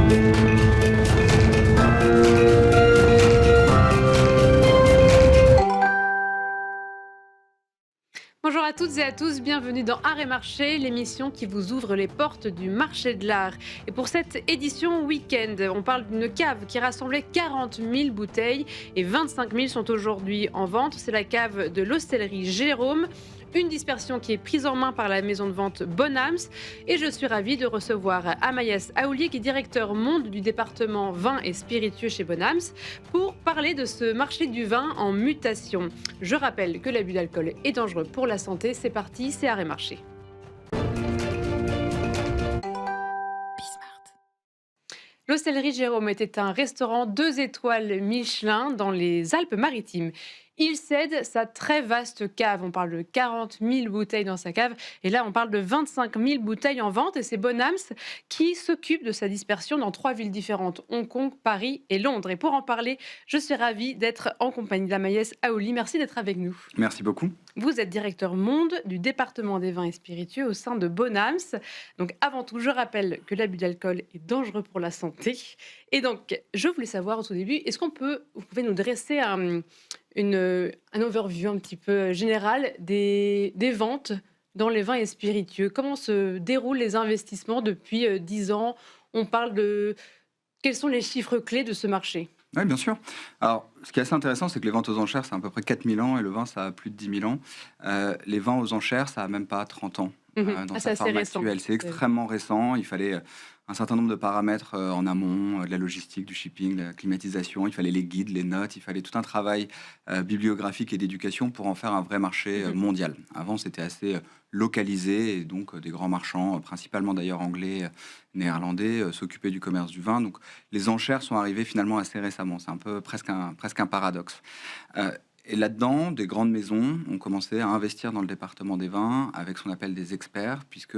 Bonjour à toutes et à tous, bienvenue dans Art et Marché, l'émission qui vous ouvre les portes du marché de l'art. Et pour cette édition week-end, on parle d'une cave qui rassemblait 40 000 bouteilles et 25 000 sont aujourd'hui en vente. C'est la cave de l'hostellerie Jérôme. Une dispersion qui est prise en main par la maison de vente Bonhams. Et je suis ravie de recevoir Amaïs Aoulier, qui est directeur monde du département vin et spiritueux chez Bonhams, pour parler de ce marché du vin en mutation. Je rappelle que l'abus d'alcool est dangereux pour la santé. C'est parti, c'est Art et Marché. L'hostellerie Jérôme était un restaurant 2 étoiles Michelin dans les Alpes-Maritimes. Il cède sa très vaste cave. On parle de 40 000 bouteilles dans sa cave. Et là, on parle de 25 000 bouteilles en vente. Et c'est Bonhams qui s'occupe de sa dispersion dans 3 villes différentes, Hong Kong, Paris et Londres. Et pour en parler, je suis ravie d'être en compagnie d'Amaïs Aouli. Merci d'être avec nous. Merci beaucoup. Vous êtes directeur monde du département des vins et spiritueux au sein de Bonhams. Donc avant tout, je rappelle que l'abus d'alcool est dangereux pour la santé. Et donc, je voulais savoir au tout début, vous pouvez nous dresser un overview un petit peu général des ventes dans les vins et spiritueux. Comment se déroulent les investissements depuis 10 ans? On parle de... Quels sont les chiffres clés de ce marché? Oui, bien sûr. Alors, ce qui est assez intéressant, c'est que les ventes aux enchères, c'est à peu près 4000 ans et le vin, ça a plus de 10 000 ans. Les vins aux enchères, ça a même pas 30 ans dans sa forme actuelle. C'est extrêmement récent. Il fallait un certain nombre de paramètres en amont, de la logistique, du shipping, de la climatisation. Il fallait les guides, les notes. Il fallait tout un travail bibliographique et d'éducation pour en faire un vrai marché mondial. Avant, c'était assez localisé et donc des grands marchands, principalement d'ailleurs anglais, néerlandais, s'occupaient du commerce du vin. Donc les enchères sont arrivées finalement assez récemment. C'est un peu presque un paradoxe. Et là-dedans, des grandes maisons ont commencé à investir dans le département des vins avec ce qu'on appelle des experts, puisque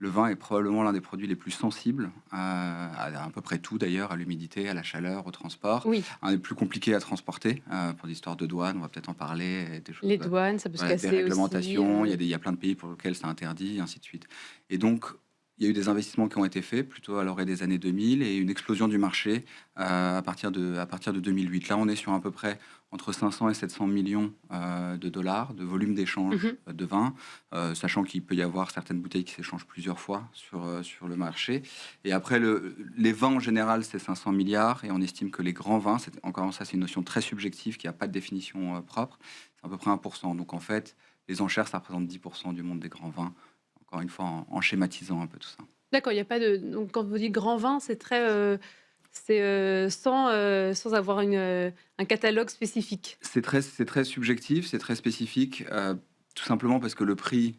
le vin est probablement l'un des produits les plus sensibles à peu près tout d'ailleurs, à l'humidité, à la chaleur, au transport. Oui. Un des plus compliqués à transporter pour l'histoire de douane, on va peut-être en parler. Les douanes, ça peut se casser des réglementations, aussi. il y a plein de pays pour lesquels c'est interdit, et ainsi de suite. Et donc, il y a eu des investissements qui ont été faits plutôt à l'orée des années 2000 et une explosion du marché à partir de 2008. Là, on est sur à peu près entre 500 et 700 millions de dollars de volume d'échange de vin, sachant qu'il peut y avoir certaines bouteilles qui s'échangent plusieurs fois sur le marché. Et après, les vins en général, c'est 500 milliards et on estime que les grands vins, encore ça, c'est une notion très subjective qui n'a pas de définition propre, c'est à peu près 1%. Donc en fait, les enchères, ça représente 10% du monde des grands vins. Encore une fois, en schématisant un peu tout ça. D'accord, il n'y a pas de... Donc, quand vous dites grand vin, c'est très... sans avoir un catalogue spécifique. C'est très subjectif, c'est très spécifique, tout simplement parce que le prix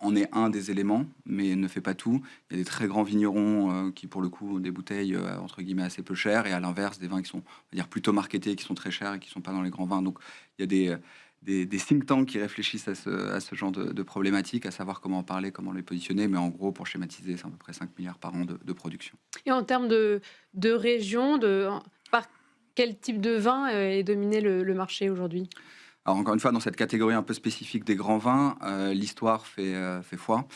en est un des éléments, mais ne fait pas tout. Il y a des très grands vignerons qui, pour le coup, ont des bouteilles entre guillemets assez peu chères, et à l'inverse, des vins qui sont, on va dire, plutôt marketés, qui sont très chers et qui ne sont pas dans les grands vins. Donc, il y a des think tanks qui réfléchissent à ce genre de problématiques, à savoir comment en parler, comment les positionner, mais en gros, pour schématiser, c'est à peu près 5 milliards par an de production. Et en termes de région, par quel type de vin est dominé le marché aujourd'hui? Alors encore une fois, dans cette catégorie un peu spécifique des grands vins, l'histoire fait foi.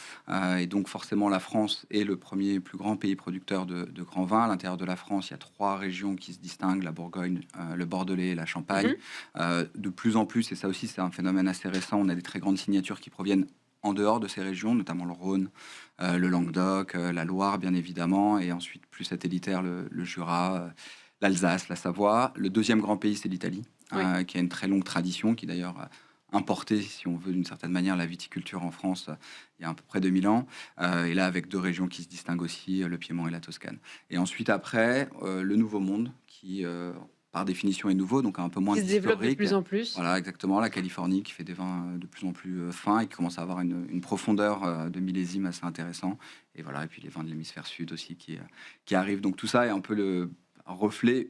Et donc forcément, la France est le premier plus grand pays producteur de grands vins. À l'intérieur de la France, il y a 3 régions qui se distinguent, la Bourgogne, le Bordelais et la Champagne. De plus en plus, et ça aussi c'est un phénomène assez récent, on a des très grandes signatures qui proviennent en dehors de ces régions, notamment le Rhône, le Languedoc, la Loire bien évidemment, et ensuite plus satellitaire, le Jura, l'Alsace, la Savoie. Le deuxième grand pays, c'est l'Italie. Qui a une très longue tradition, qui d'ailleurs a importé, si on veut, d'une certaine manière, la viticulture en France il y a à peu près 2000 ans. Et là, avec 2 régions qui se distinguent aussi, le Piémont et la Toscane. Et ensuite, après, le Nouveau Monde, qui, par définition, est nouveau, donc un peu moins historique. Qui se développe de plus en plus. Voilà, exactement. La Californie, qui fait des vins de plus en plus fins et qui commence à avoir une profondeur de millésime assez intéressant. Et voilà, et puis les vins de l'hémisphère sud aussi qui arrivent. Donc tout ça est un peu un reflet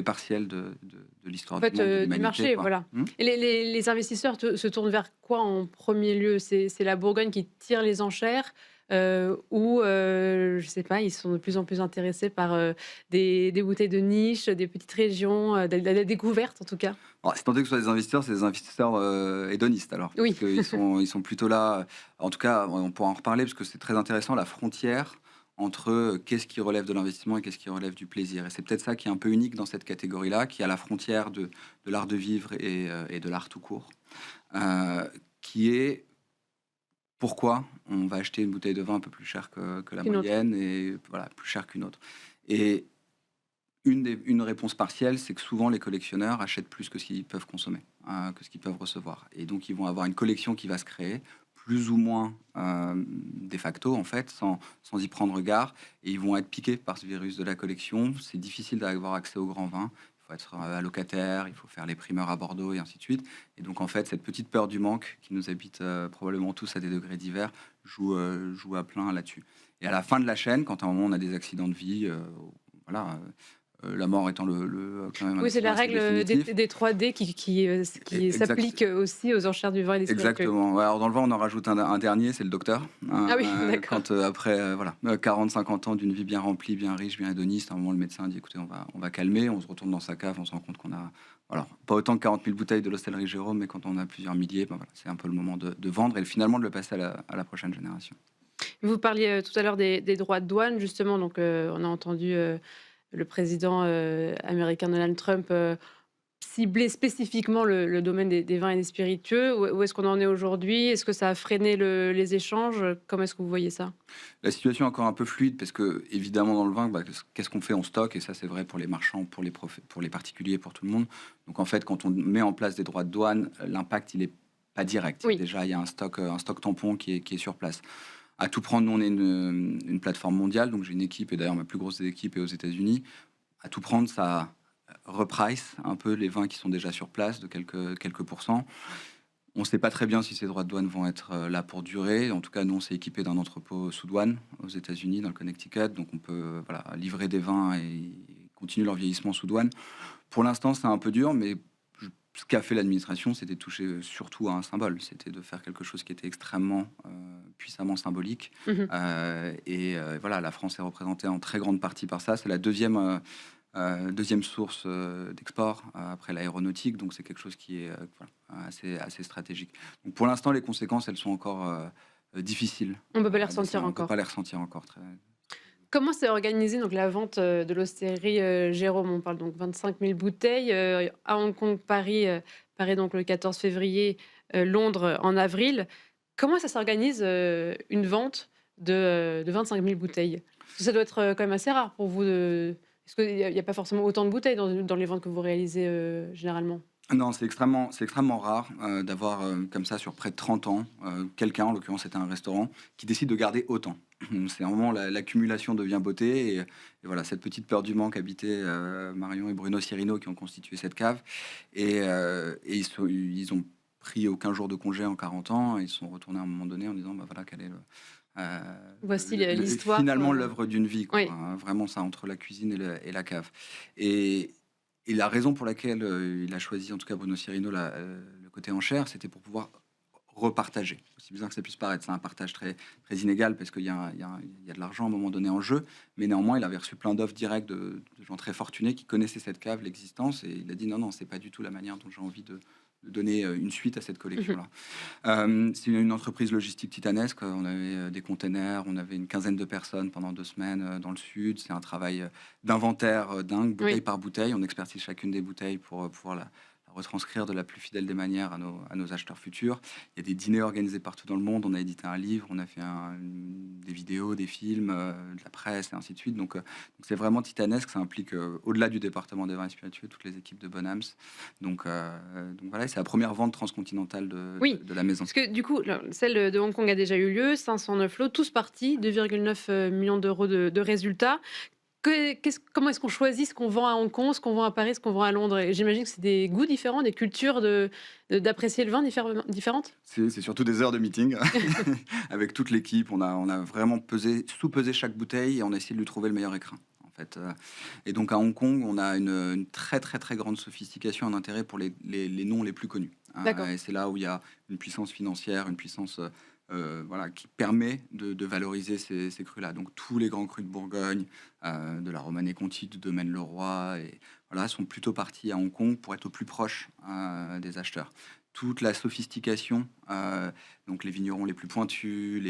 partiel de l'histoire du marché. Voilà. Et les investisseurs se tournent vers quoi en premier lieu? C'est la Bourgogne qui tire les enchères ou, je ne sais pas, ils sont de plus en plus intéressés par des bouteilles de niche, des petites régions, de la découverte en tout cas? C'est tenté que ce soit des investisseurs, c'est des investisseurs hédonistes alors. Oui. Parce qu'ils sont plutôt là, en tout cas, on pourra en reparler parce que c'est très intéressant, la frontière entre qu'est-ce qui relève de l'investissement et qu'est-ce qui relève du plaisir. Et c'est peut-être ça qui est un peu unique dans cette catégorie-là, qui est à la frontière de l'art de vivre et de l'art tout court, qui est pourquoi on va acheter une bouteille de vin un peu plus chère que la moyenne et voilà, plus chère qu'une autre. Et une réponse partielle, c'est que souvent les collectionneurs achètent plus que ce qu'ils peuvent consommer, que ce qu'ils peuvent recevoir. Et donc ils vont avoir une collection qui va se créer, plus ou moins de facto en fait, sans y prendre garde, et ils vont être piqués par ce virus de la collection. C'est difficile d'avoir accès au grand vin. Il faut être allocataire, il faut faire les primeurs à Bordeaux et ainsi de suite. Et donc en fait, cette petite peur du manque qui nous habite probablement tous à des degrés divers joue à plein là-dessus. Et à la fin de la chaîne, quand à un moment on a des accidents de vie, voilà. La mort étant quand même. Oui, c'est la règle des 3D qui s'applique aussi aux enchères du vin et des spiritueux. Exactement. Ouais, alors dans le vin, on en rajoute un dernier, c'est le docteur. Ah oui, d'accord. Quand après voilà, 40-50 ans d'une vie bien remplie, bien riche, bien hédoniste, à un moment, le médecin dit écoutez, on va calmer, on se retourne dans sa cave, on se rend compte qu'on a, alors, pas autant que 40 000 bouteilles de l'Hostellerie Jérôme, mais quand on a plusieurs milliers, ben voilà, c'est un peu le moment de vendre et finalement de le passer à la prochaine génération. Vous parliez tout à l'heure des droits de douane, justement, donc on a entendu le président américain Donald Trump cibler spécifiquement le domaine des vins et des spiritueux. Où est-ce qu'on en est aujourd'hui? Est-ce que ça a freiné les échanges? Comment est-ce que vous voyez ça? La situation est encore un peu fluide parce que, évidemment, dans le vin, qu'est-ce qu'on fait? On stocke, et ça, c'est vrai pour les marchands, pour les particuliers, pour tout le monde. Donc, en fait, quand on met en place des droits de douane, l'impact, il n'est pas direct. Oui. Déjà, il y a un stock tampon qui est sur place. À tout prendre, nous, on est une plateforme mondiale, donc j'ai une équipe, et d'ailleurs, ma plus grosse équipe est aux États-Unis. À tout prendre, ça reprice un peu les vins qui sont déjà sur place de quelques pourcents. On ne sait pas très bien si ces droits de douane vont être là pour durer. En tout cas, nous, on s'est équipé d'un entrepôt sous douane aux États-Unis, dans le Connecticut. Donc, on peut livrer des vins et continuer leur vieillissement sous douane. Pour l'instant, c'est un peu dur, mais ce qu'a fait l'administration, c'était toucher surtout à un symbole. C'était de faire quelque chose qui était extrêmement puissamment symbolique. Voilà, la France est représentée en très grande partie par ça. C'est la deuxième source d'export après l'aéronautique, donc c'est quelque chose qui est assez stratégique. Donc pour l'instant, les conséquences, elles sont encore difficiles. On ne peut pas les ressentir encore. On peut pas les ressentir encore. Comment s'est organisée donc la vente de l'Hostellerie Jérôme? On parle donc 25 000 bouteilles à Hong Kong, Paris, Paris donc le 14 février, Londres en avril. Comment ça s'organise une vente de 25 000 bouteilles? Parce que ça doit être quand même assez rare pour vous. Est-ce qu'il n'y a pas forcément autant de bouteilles dans les ventes que vous réalisez généralement? Non, c'est extrêmement rare d'avoir comme ça sur près de 30 ans quelqu'un, en l'occurrence c'était un restaurant, qui décide de garder autant. C'est un moment, l'accumulation devient beauté, et voilà, cette petite peur du manque habitait Marion et Bruno Cirino qui ont constitué cette cave, et ils ont pris aucun jour de congé en 40 ans, et ils sont retournés à un moment donné en disant bah voilà, quelle est voici l'histoire. Finalement, l'œuvre d'une vie, quoi, oui. Vraiment ça, entre la cuisine et la cave. Et la raison pour laquelle il a choisi, en tout cas Bruno Cirino, le côté enchère, c'était pour pouvoir repartager. Aussi bizarre que ça puisse paraître, c'est un partage très inégal parce qu'il y a de l'argent à un moment donné en jeu, mais néanmoins, il avait reçu plein d'offres directes de gens très fortunés qui connaissaient cette cave, l'existence, et il a dit non, c'est pas du tout la manière dont j'ai envie de donner une suite à cette collection-là. C'est une entreprise logistique titanesque. On avait des containers, on avait une quinzaine de personnes pendant 2 semaines dans le sud. C'est un travail d'inventaire dingue, bouteille par bouteille. On expertise chacune des bouteilles pour pouvoir la retranscrire de la plus fidèle des manières à nos acheteurs futurs. Il y a des dîners organisés partout dans le monde. On a édité un livre, on a fait des vidéos, des films, de la presse et ainsi de suite. Donc c'est vraiment titanesque. Ça implique, au-delà du département des vins et spiritueux, toutes les équipes de Bonhams. Donc voilà, c'est la première vente transcontinentale de la maison. Parce que du coup, celle de Hong Kong a déjà eu lieu, 509 lots, tous partis, 2,9 millions d'euros de résultats. Comment est-ce qu'on choisit ce qu'on vend à Hong Kong, ce qu'on vend à Paris, ce qu'on vend à Londres? Et j'imagine que c'est des goûts différents, des cultures d'apprécier le vin différentes. C'est surtout des heures de meeting avec toute l'équipe. On a vraiment sous-pesé chaque bouteille et on a essayé de lui trouver le meilleur écrin. En fait. Et donc à Hong Kong, on a une très grande sophistication, un intérêt pour les noms les plus connus. Et c'est là où il y a une puissance financière, une puissance qui permet de valoriser ces crus-là. Donc tous les grands crus de Bourgogne, de la Romanée-Conti, du domaine Leroy, et voilà, sont plutôt partis à Hong Kong pour être au plus proche des acheteurs. toute la sophistication, donc les vignerons les plus pointus,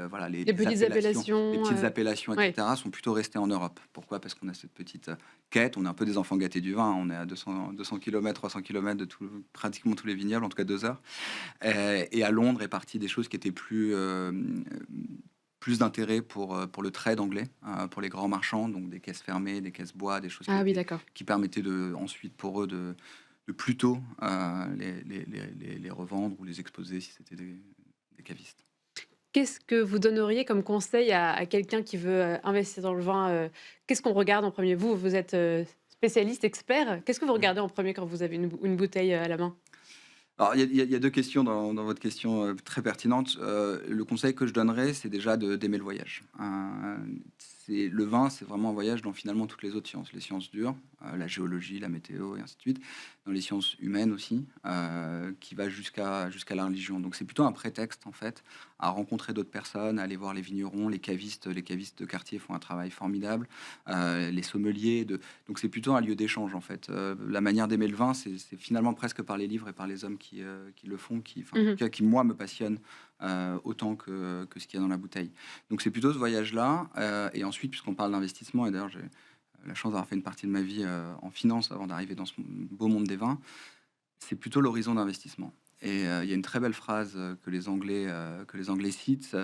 voilà, les petites appellations, les petites appellations, etc., sont plutôt restés en Europe. Pourquoi? Parce qu'on a cette petite quête, on est un peu des enfants gâtés du vin, on est à 200 km, 300 km de pratiquement tous les vignobles, en tout cas 2 heures. Et à Londres est parti des choses qui étaient plus d'intérêt pour le trade anglais, pour les grands marchands, donc des caisses fermées, des caisses bois, des choses qui permettaient ensuite pour eux de plus tôt les revendre ou les exposer si c'était des cavistes. Qu'est-ce que vous donneriez comme conseil à quelqu'un qui veut investir dans le vin? Qu'est-ce qu'on regarde en premier? Vous êtes spécialiste, expert. Qu'est-ce que vous regardez en premier quand vous avez une bouteille à la main? Alors, il y a 2 questions dans votre question, très pertinente. Le conseil que je donnerais, c'est déjà d'aimer le voyage. Le vin, c'est vraiment un voyage dans finalement toutes les autres sciences. Les sciences dures, la géologie, la météo et ainsi de suite. Dans les sciences humaines aussi, qui va jusqu'à la religion. Donc c'est plutôt un prétexte en fait à rencontrer d'autres personnes, à aller voir les vignerons, les cavistes de quartier font un travail formidable, les sommeliers. Donc c'est plutôt un lieu d'échange en fait. La manière d'aimer le vin, c'est finalement presque par les livres et par les hommes qui le font, en tout cas, qui moi me passionne autant que ce qu'il y a dans la bouteille. Donc c'est plutôt ce voyage-là. Et ensuite, puisqu'on parle d'investissement, et d'ailleurs j'ai la chance d'avoir fait une partie de ma vie en finance avant d'arriver dans ce beau monde des vins, c'est plutôt l'horizon d'investissement. Et il y a une très belle phrase que les Anglais citent,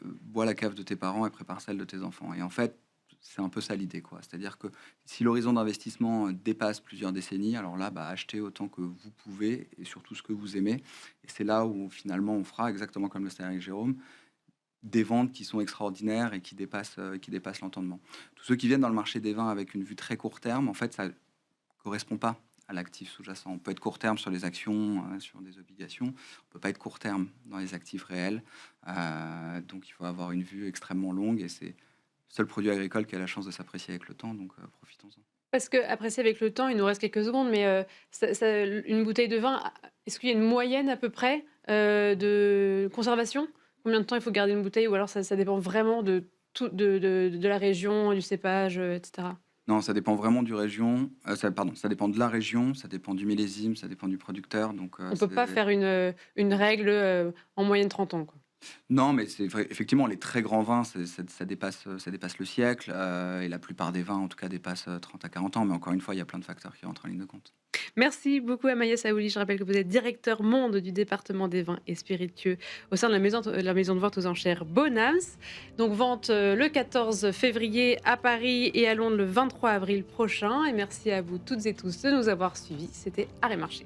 bois la cave de tes parents et prépare celle de tes enfants. Et en fait, c'est un peu ça l'idée, quoi. C'est-à-dire que si l'horizon d'investissement dépasse plusieurs décennies, alors là, achetez autant que vous pouvez et surtout ce que vous aimez. Et c'est là où finalement on fera, exactement comme le sait avec Jérôme, des ventes qui sont extraordinaires et qui dépassent l'entendement. Tous ceux qui viennent dans le marché des vins avec une vue très court terme, en fait, ça correspond pas à l'actif sous-jacent. On peut être court terme sur les actions, sur des obligations. On peut pas être court terme dans les actifs réels. Donc, il faut avoir une vue extrêmement longue et c'est le seul produit agricole qui a la chance de s'apprécier avec le temps. Donc, profitons-en. Parce que apprécier avec le temps, il nous reste quelques secondes, mais une bouteille de vin, est-ce qu'il y a une moyenne à peu près de conservation? Combien de temps il faut garder une bouteille? Ou alors ça dépend vraiment de la région, du cépage, etc. Non, ça dépend vraiment du région. Ça dépend de la région, ça dépend du millésime, ça dépend du producteur. Donc, on ne peut pas faire une règle en moyenne 30 ans, quoi. Non, mais c'est vrai, effectivement, les très grands vins, ça dépasse le siècle. Et la plupart des vins, en tout cas, dépassent 30 à 40 ans. Mais encore une fois, il y a plein de facteurs qui rentrent en ligne de compte. Merci beaucoup Amaya Saouli. Je rappelle que vous êtes directeur monde du département des vins et spiritueux au sein de la maison de vente aux enchères Bonhams. Donc vente le 14 février à Paris et à Londres le 23 avril prochain. Et merci à vous toutes et tous de nous avoir suivis. C'était Arrêt Marché.